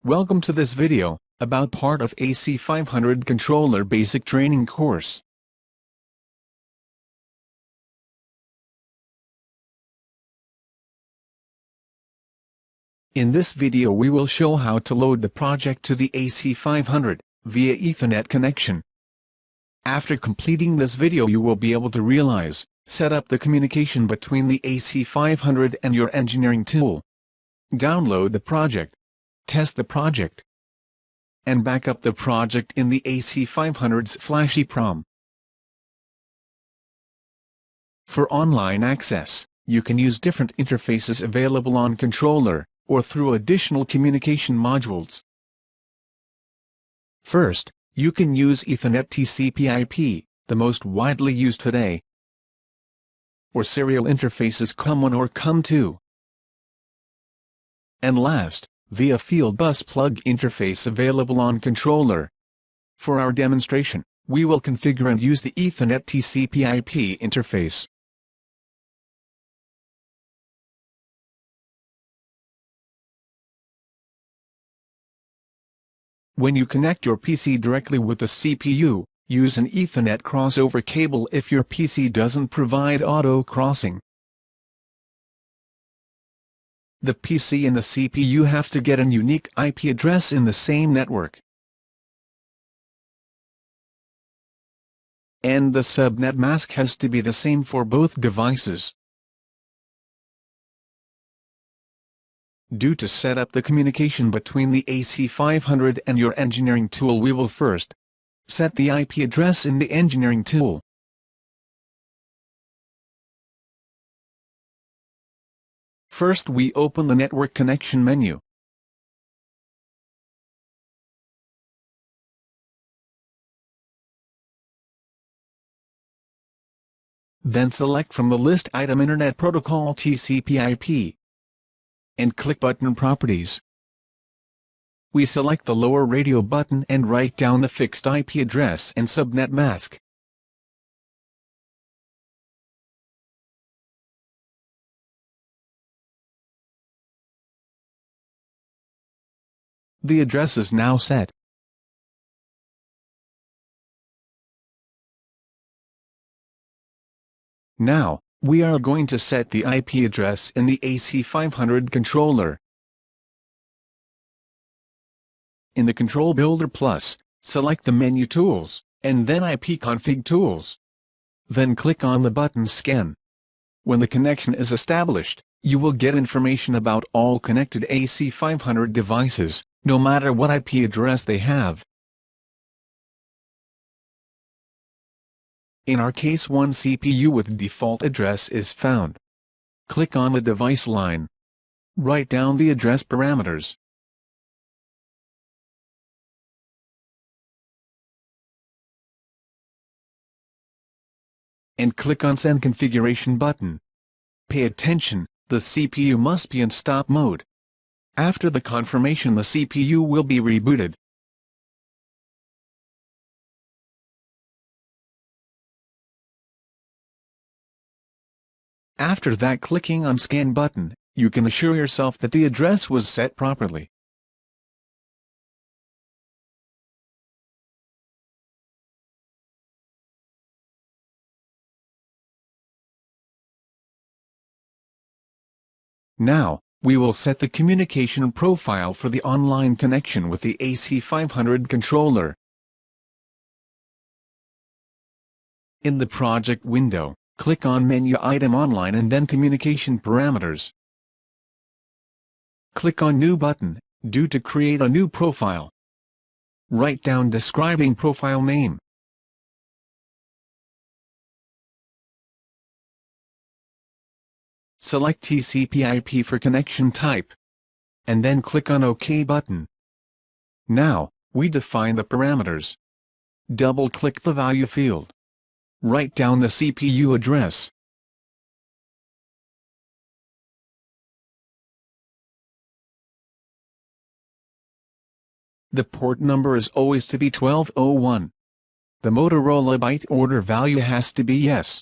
Welcome to this video, about part of AC500 Controller Basic Training course. In this video we will show how to load the project to the AC500, via Ethernet connection. After completing this video you will be able to realize, set up the communication between the AC500 and your engineering tool. Download the project. Test the project. And back up the project in the AC500's flash EEPROM. For online access, you can use different interfaces available on controller, or through additional communication modules. First, you can use Ethernet TCP/IP, the most widely used today. Or serial interfaces COM1 or COM2. And last, via field bus plug interface available on controller. For our demonstration, we will configure and use the Ethernet TCP/IP interface. When you connect your PC directly with the CPU, use an Ethernet crossover cable if your PC doesn't provide auto crossing. The PC and the CPU have to get a unique IP address in the same network. And the subnet mask has to be the same for both devices. Due to set up the communication between the AC500 and your engineering tool, we will first set the IP address in the engineering tool. First we open the network connection menu. Then select from the list item Internet Protocol TCP/IP and click Button Properties. We select the lower radio button and write down the fixed IP address and subnet mask. The address is now set. Now, we are going to set the IP address in the AC500 controller. In the Control Builder Plus, select the menu Tools, and then ipconfig Tools. Then click on the button Scan. When the connection is established, you will get information about all connected AC500 devices, no matter what IP address they have. In our case, one CPU with default address is found. Click on the device line. Write down the address parameters. And click on Send Configuration button. Pay attention, the CPU must be in stop mode. After the confirmation, the CPU will be rebooted. After that, clicking on Scan button, you can assure yourself that the address was set properly. Now, we will set the communication profile for the online connection with the AC500 controller. In the project window, click on Menu Item Online and then Communication Parameters. Click on New button, to create a new profile. Write down describing profile name. Select TCP/IP for connection type. And then click on OK button. Now, we define the parameters. Double-click the value field. Write down the CPU address. The port number is always to be 1201. The Motorola byte order value has to be yes.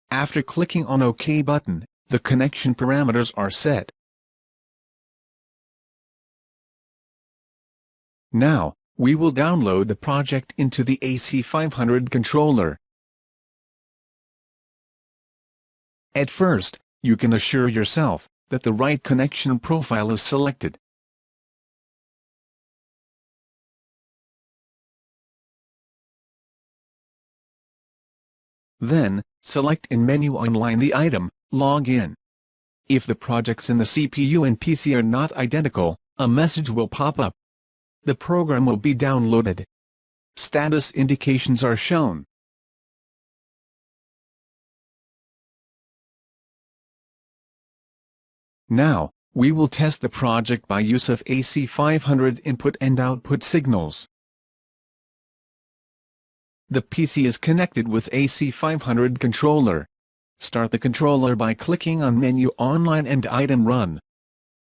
After clicking on OK button, the connection parameters are set. Now, we will download the project into the AC500 controller. At first, you can assure yourself that the right connection profile is selected. Then, select in menu online the item, log in. If the projects in the CPU and PC are not identical, a message will pop up. The program will be downloaded. Status indications are shown. Now, we will test the project by use of AC500 input and output signals. The PC is connected with AC500 controller. Start the controller by clicking on menu online and item run.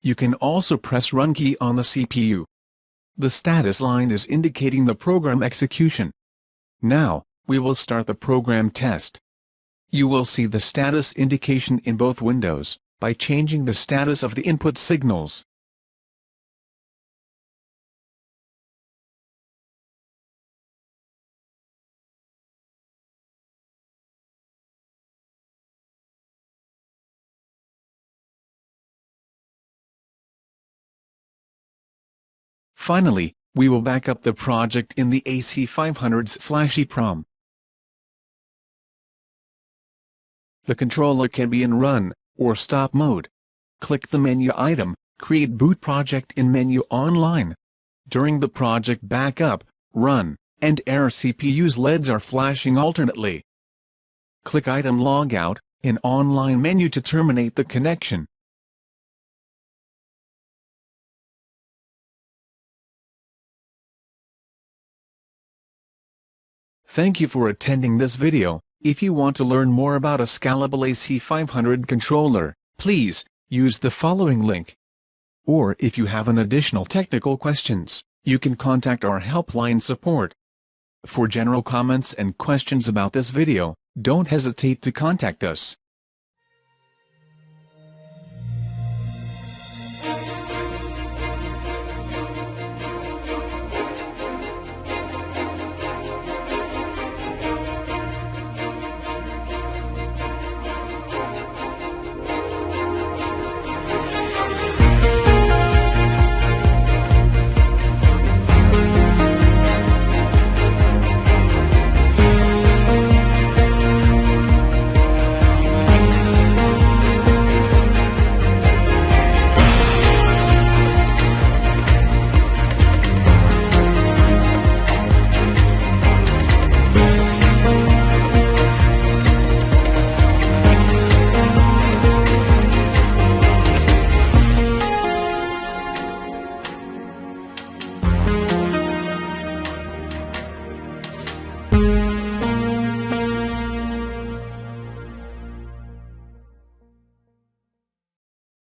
You can also press run key on the CPU. The status line is indicating the program execution. Now, we will start the program test. You will see the status indication in both windows by changing the status of the input signals. Finally, we will back up the project in the AC500's flash EEPROM. The controller can be in run or stop mode. Click the menu item, Create Boot Project in menu online. During the project backup, run, and error CPU's LEDs are flashing alternately. Click Item Logout in online menu to terminate the connection. Thank you for attending this video. If you want to learn more about a scalable AC500 controller, please use the following link. Or if you have an additional technical questions, you can contact our helpline support. For general comments and questions about this video, don't hesitate to contact us.